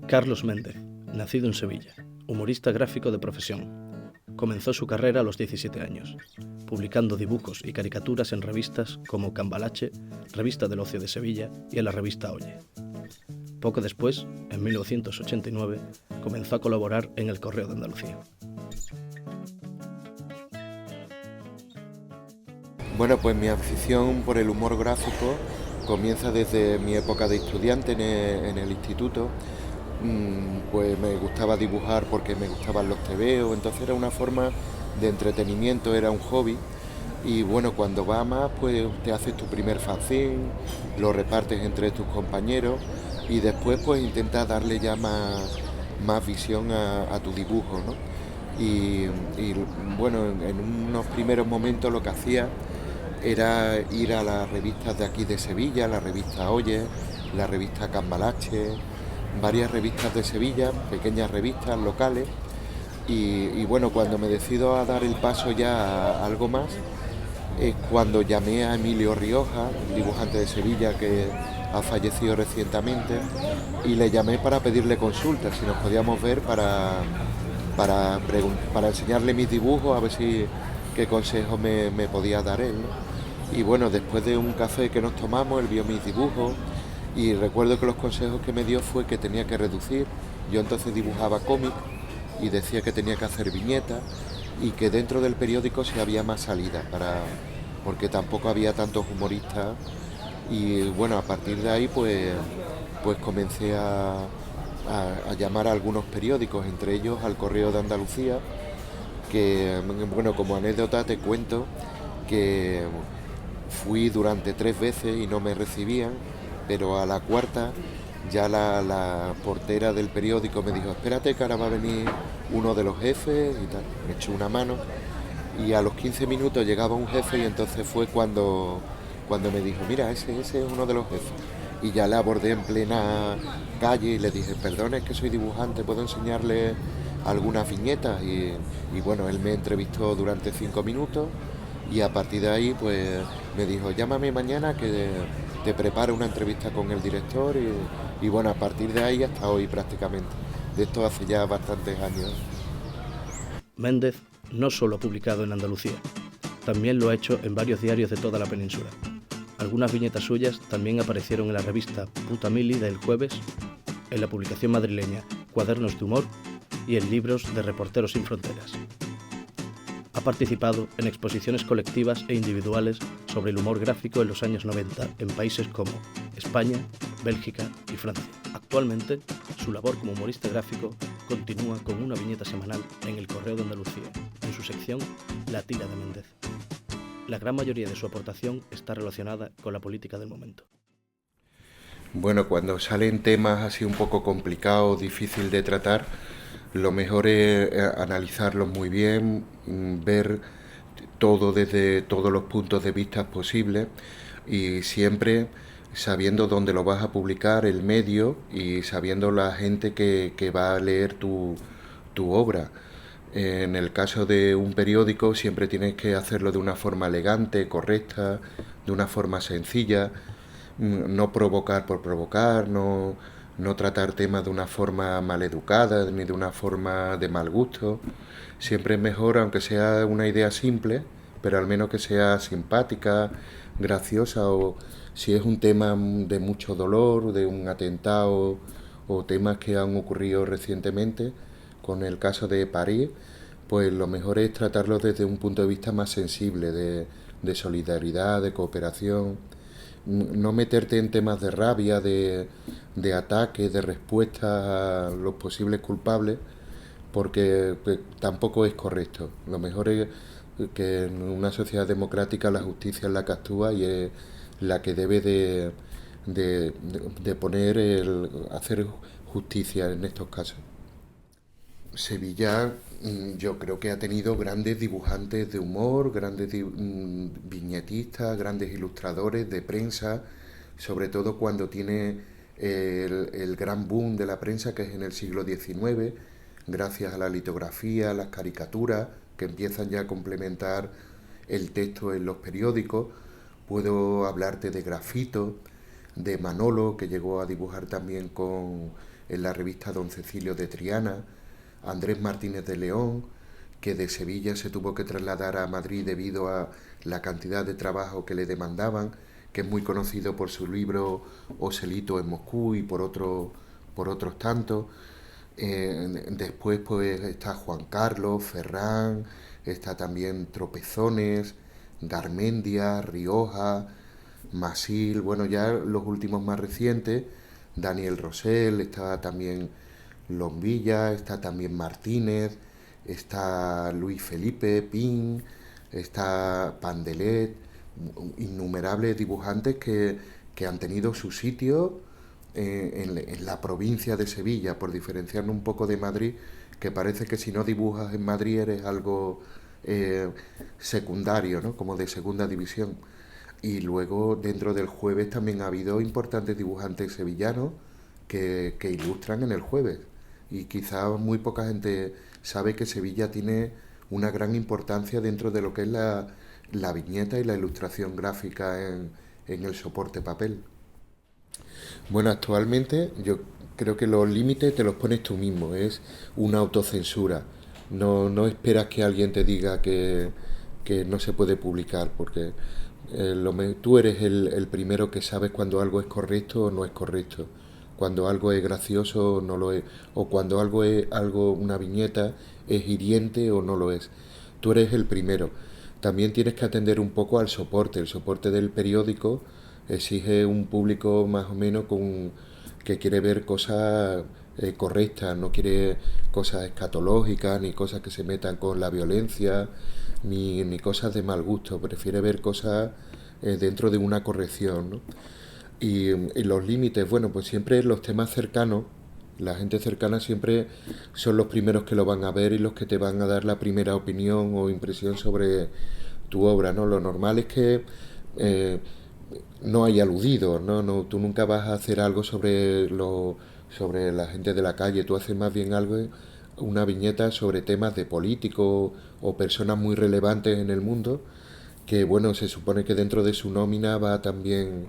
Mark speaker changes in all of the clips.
Speaker 1: Carlos Méndez, nacido en Sevilla, humorista gráfico de profesión. Comenzó su carrera a los 17 años, publicando dibujos y caricaturas en revistas como Cambalache, Revista del Ocio de Sevilla y en la revista Oye. Poco después, en 1989, comenzó a colaborar en El Correo de Andalucía.
Speaker 2: Bueno, pues mi afición por el humor gráfico comienza desde mi época de estudiante en el instituto. Pues me gustaba dibujar porque me gustaban los tebeos, entonces era una forma de entretenimiento, era un hobby. Y bueno, cuando va más, pues te haces tu primer fanzine, lo repartes entre tus compañeros y después pues intentas darle ya más visión a tu dibujo, ¿no? Y bueno, en unos primeros momentos lo que hacía era ir a las revistas de aquí de Sevilla, la revista Oye, la revista Cambalache, varias revistas de Sevilla, pequeñas revistas locales. Y bueno, cuando me decido a dar el paso ya a algo más, es cuando llamé a Emilio Rioja, un dibujante de Sevilla que ha fallecido recientemente, y le llamé para pedirle consultas, si nos podíamos ver para enseñarle mis dibujos, a ver si qué consejo me podía dar él, ¿no? Y bueno, después de un café que nos tomamos, él vio mis dibujos y recuerdo que los consejos que me dio fue que tenía que reducir. Yo entonces dibujaba cómic y decía que tenía que hacer viñetas y que dentro del periódico sí había más salida porque tampoco había tantos humoristas. Y bueno, a partir de ahí pues comencé a llamar a algunos periódicos, entre ellos al Correo de Andalucía, que bueno, como anécdota te cuento que fui durante 3 veces y no me recibían, pero a la cuarta ya la portera del periódico me dijo, espérate que ahora va a venir uno de los jefes y tal. Me echó una mano y a los 15 minutos llegaba un jefe y entonces fue cuando me dijo, mira, ese es uno de los jefes. Y ya le abordé en plena calle y le dije, perdón, es que soy dibujante, ¿puedo enseñarle algunas viñetas? Y bueno, él me entrevistó durante 5 minutos y a partir de ahí pues me dijo, llámame mañana que te preparo una entrevista con el director y bueno, a partir de ahí hasta hoy prácticamente. De esto hace ya bastantes años.
Speaker 1: Méndez no solo ha publicado en Andalucía, también lo ha hecho en varios diarios de toda la península. Algunas viñetas suyas también aparecieron en la revista Puta Mili del Jueves, en la publicación madrileña Cuadernos de Humor y en libros de Reporteros Sin Fronteras. Ha participado en exposiciones colectivas e individuales sobre el humor gráfico en los años 90 en países como España, Bélgica y Francia. Actualmente, su labor como humorista gráfico continúa con una viñeta semanal en El Correo de Andalucía, en su sección La Tira de Méndez. La gran mayoría de su aportación está relacionada con la política del momento.
Speaker 2: Bueno, cuando salen temas así un poco complicados, difícil de tratar, lo mejor es analizarlos muy bien, ver todo desde todos los puntos de vista posibles y siempre sabiendo dónde lo vas a publicar, el medio y sabiendo la gente que va a leer tu obra. En el caso de un periódico siempre tienes que hacerlo de una forma elegante, correcta, de una forma sencilla, no provocar por provocar, no tratar temas de una forma maleducada ni de una forma de mal gusto. Siempre es mejor, aunque sea una idea simple, pero al menos que sea simpática, graciosa o si es un tema de mucho dolor, de un atentado o temas que han ocurrido recientemente, con el caso de París, pues lo mejor es tratarlo desde un punto de vista más sensible, de solidaridad, de cooperación, no meterte en temas de rabia, de ataque, de respuesta a los posibles culpables, porque pues, tampoco es correcto. Lo mejor es que en una sociedad democrática la justicia es la que actúa y es la que debe de poner hacer justicia en estos casos. Sevilla yo creo que ha tenido grandes dibujantes de humor, viñetistas, grandes ilustradores de prensa, sobre todo cuando tiene el gran boom de la prensa que es en el siglo XIX, gracias a la litografía, a las caricaturas que empiezan ya a complementar el texto en los periódicos. Puedo hablarte de Grafito, de Manolo, que llegó a dibujar también en la revista Don Cecilio de Triana, Andrés Martínez de León, que de Sevilla se tuvo que trasladar a Madrid debido a la cantidad de trabajo que le demandaban, que es muy conocido por su libro Oselito en Moscú y por otros tantos. Después pues está Juan Carlos, Ferrán, está también Tropezones, Garmendia, Rioja, Masil, bueno, ya los últimos más recientes, Daniel Rosell, está también Lombilla, está también Martínez, está Luis Felipe Pin, está Pandelet, innumerables dibujantes que han tenido su sitio en la provincia de Sevilla, por diferenciarnos un poco de Madrid, que parece que si no dibujas en Madrid eres algo secundario, ¿no? Como de segunda división. Y luego dentro del Jueves también ha habido importantes dibujantes sevillanos que ilustran en el Jueves. Y quizá muy poca gente sabe que Sevilla tiene una gran importancia dentro de lo que es la viñeta y la ilustración gráfica en el soporte papel. Bueno, actualmente yo creo que los límites te los pones tú mismo, es una autocensura. No esperas que alguien te diga que no se puede publicar, porque tú eres el primero que sabes cuando algo es correcto o no es correcto, cuando algo es gracioso o no lo es, o cuando algo es una viñeta es hiriente o no lo es. Tú eres el primero. También tienes que atender un poco al soporte. El soporte del periódico exige un público más o menos que quiere ver cosas correctas, no quiere cosas escatológicas, ni cosas que se metan con la violencia, ni cosas de mal gusto, prefiere ver cosas dentro de una corrección, ¿no? Y los límites, bueno, pues siempre los temas cercanos, la gente cercana siempre son los primeros que lo van a ver y los que te van a dar la primera opinión o impresión sobre tu obra, ¿no? Lo normal es que eh, no hay aludidos, ¿no? No, tú nunca vas a hacer algo sobre la gente de la calle, tú haces más bien algo, una viñeta sobre temas de políticos o personas muy relevantes en el mundo, que bueno, se supone que dentro de su nómina va también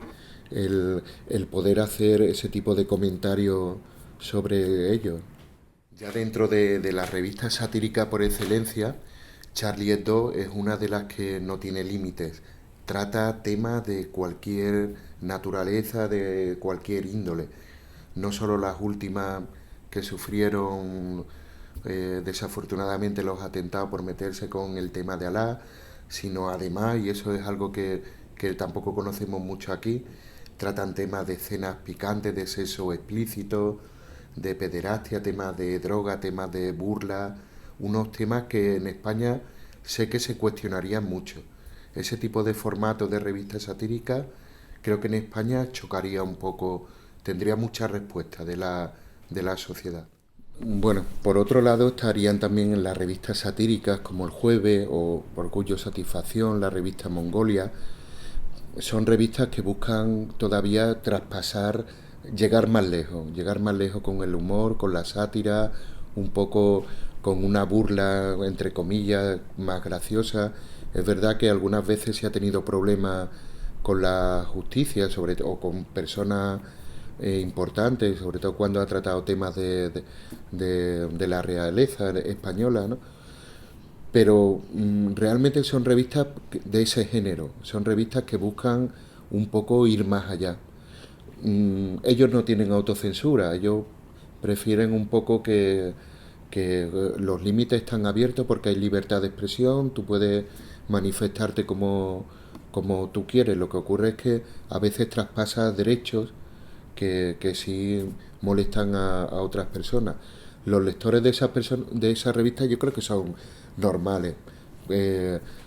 Speaker 2: el poder hacer ese tipo de comentarios sobre ellos. Ya dentro de la revista satírica por excelencia, Charlie Hebdo es una de las que no tiene límites. Trata temas de cualquier naturaleza, de cualquier índole. No solo las últimas que sufrieron desafortunadamente los atentados por meterse con el tema de Alá, sino además, y eso es algo que tampoco conocemos mucho aquí, tratan temas de escenas picantes, de sexo explícito, de pederastia, temas de droga, temas de burla, unos temas que en España sé que se cuestionarían mucho. Ese tipo de formato de revista satírica creo que en España chocaría un poco, tendría mucha respuesta de la sociedad. Bueno, por otro lado estarían también en las revistas satíricas como El Jueves o Orgullo Satisfacción, la revista Mongolia. Son revistas que buscan todavía traspasar, llegar más lejos con el humor, con la sátira, un poco con una burla, entre comillas, más graciosa. Es verdad que algunas veces se ha tenido problemas con la justicia, o con personas importantes, sobre todo cuando ha tratado temas de la realeza española, ¿no? Pero realmente son revistas de ese género, son revistas que buscan un poco ir más allá. Ellos no tienen autocensura, ellos prefieren un poco que los límites están abiertos porque hay libertad de expresión, tú puedes manifestarte como tú quieres. Lo que ocurre es que a veces traspasas derechos que sí molestan a otras personas. Los lectores de esa revista yo creo que son normales.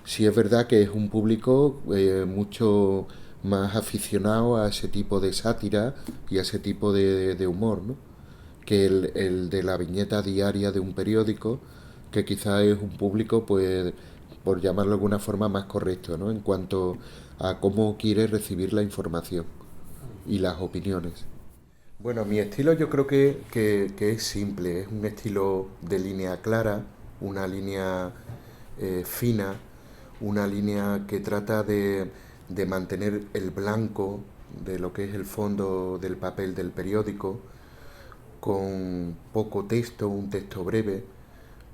Speaker 2: Sí es verdad que es un público mucho más aficionado a ese tipo de sátira y a ese tipo de humor, ¿no? Que el de la viñeta diaria de un periódico, que quizás es un público, pues, por llamarlo de alguna forma, más correcto, ¿no? En cuanto a cómo quiere recibir la información y las opiniones. Bueno, mi estilo yo creo que es simple, es un estilo de línea clara, una línea fina, una línea que trata de mantener el blanco de lo que es el fondo del papel del periódico, con poco texto, un texto breve,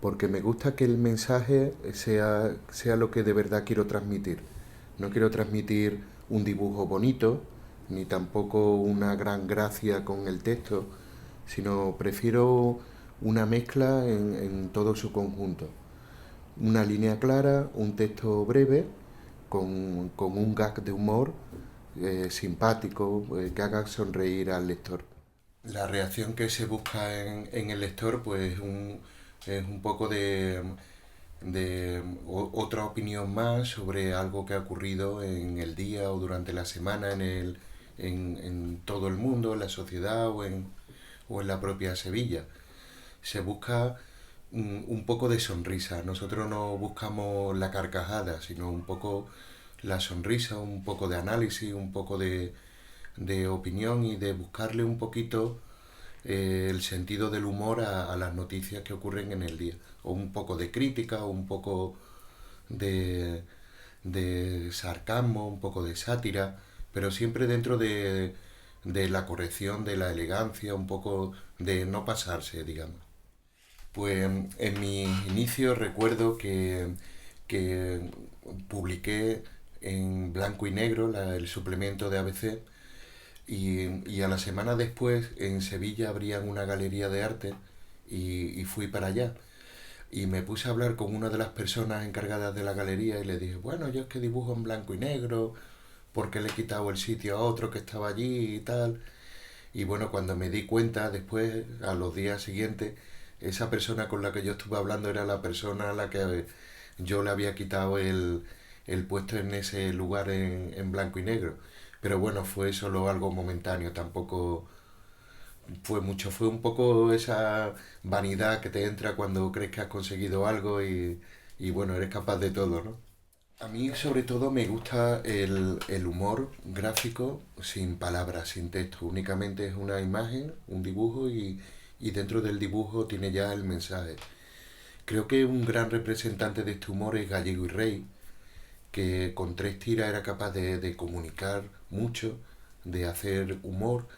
Speaker 2: porque me gusta que el mensaje sea lo que de verdad quiero transmitir. No quiero transmitir un dibujo bonito, ni tampoco una gran gracia con el texto, sino prefiero una mezcla en todo su conjunto. Una línea clara, un texto breve, con un gag de humor simpático, que haga sonreír al lector. La reacción que se busca en el lector pues es un poco de otra opinión más sobre algo que ha ocurrido en el día o durante la semana en todo el mundo, en la sociedad o en la propia Sevilla. Se busca un poco de sonrisa. Nosotros no buscamos la carcajada, sino un poco la sonrisa, un poco de análisis, un poco de opinión y de buscarle un poquito el sentido del humor a las noticias que ocurren en el día. O un poco de crítica, o un poco de, de sarcasmo, un poco de sátira, pero siempre dentro de la corrección, de la elegancia, un poco de no pasarse, digamos. Pues en mi inicio recuerdo que publiqué en blanco y negro el suplemento de ABC y a la semana después en Sevilla abrían una galería de arte y fui para allá. Y me puse a hablar con una de las personas encargadas de la galería y le dije, bueno, yo es que dibujo en blanco y negro, porque le he quitado el sitio a otro que estaba allí y tal. Y bueno, cuando me di cuenta después, a los días siguientes, esa persona con la que yo estuve hablando era la persona a la que yo le había quitado el puesto en ese lugar en blanco y negro. Pero bueno, fue solo algo momentáneo, tampoco fue mucho, fue un poco esa vanidad que te entra cuando crees que has conseguido algo y bueno, eres capaz de todo, ¿no? A mí sobre todo me gusta el humor gráfico sin palabras, sin texto, únicamente es una imagen, un dibujo y dentro del dibujo tiene ya el mensaje. Creo que un gran representante de este humor es Gallego y Rey, que con tres tiras era capaz de comunicar mucho, de hacer humor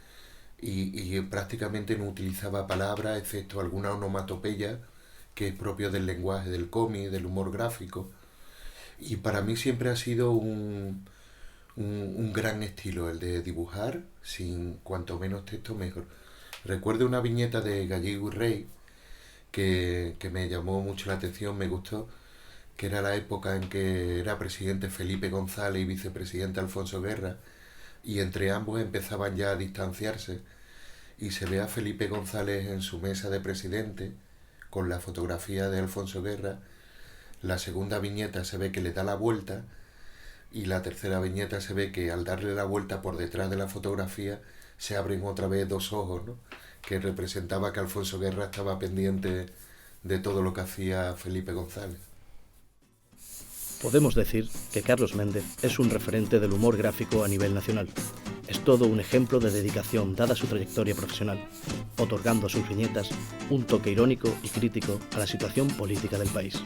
Speaker 2: y prácticamente no utilizaba palabras excepto alguna onomatopeya que es propio del lenguaje del cómic, del humor gráfico. Y para mí siempre ha sido un gran estilo el de dibujar, sin cuanto menos texto mejor. Recuerdo una viñeta de Gallego y Rey que me llamó mucho la atención, me gustó, que era la época en que era presidente Felipe González y vicepresidente Alfonso Guerra, y entre ambos empezaban ya a distanciarse, y se ve a Felipe González en su mesa de presidente, con la fotografía de Alfonso Guerra. La segunda viñeta se ve que le da la vuelta, y la tercera viñeta se ve que al darle la vuelta por detrás de la fotografía se abren otra vez dos ojos, ¿no? Que representaba que Alfonso Guerra estaba pendiente de todo lo que hacía Felipe González.
Speaker 1: Podemos decir que Carlos Méndez es un referente del humor gráfico a nivel nacional. Es todo un ejemplo de dedicación dada su trayectoria profesional, otorgando a sus viñetas un toque irónico y crítico a la situación política del país.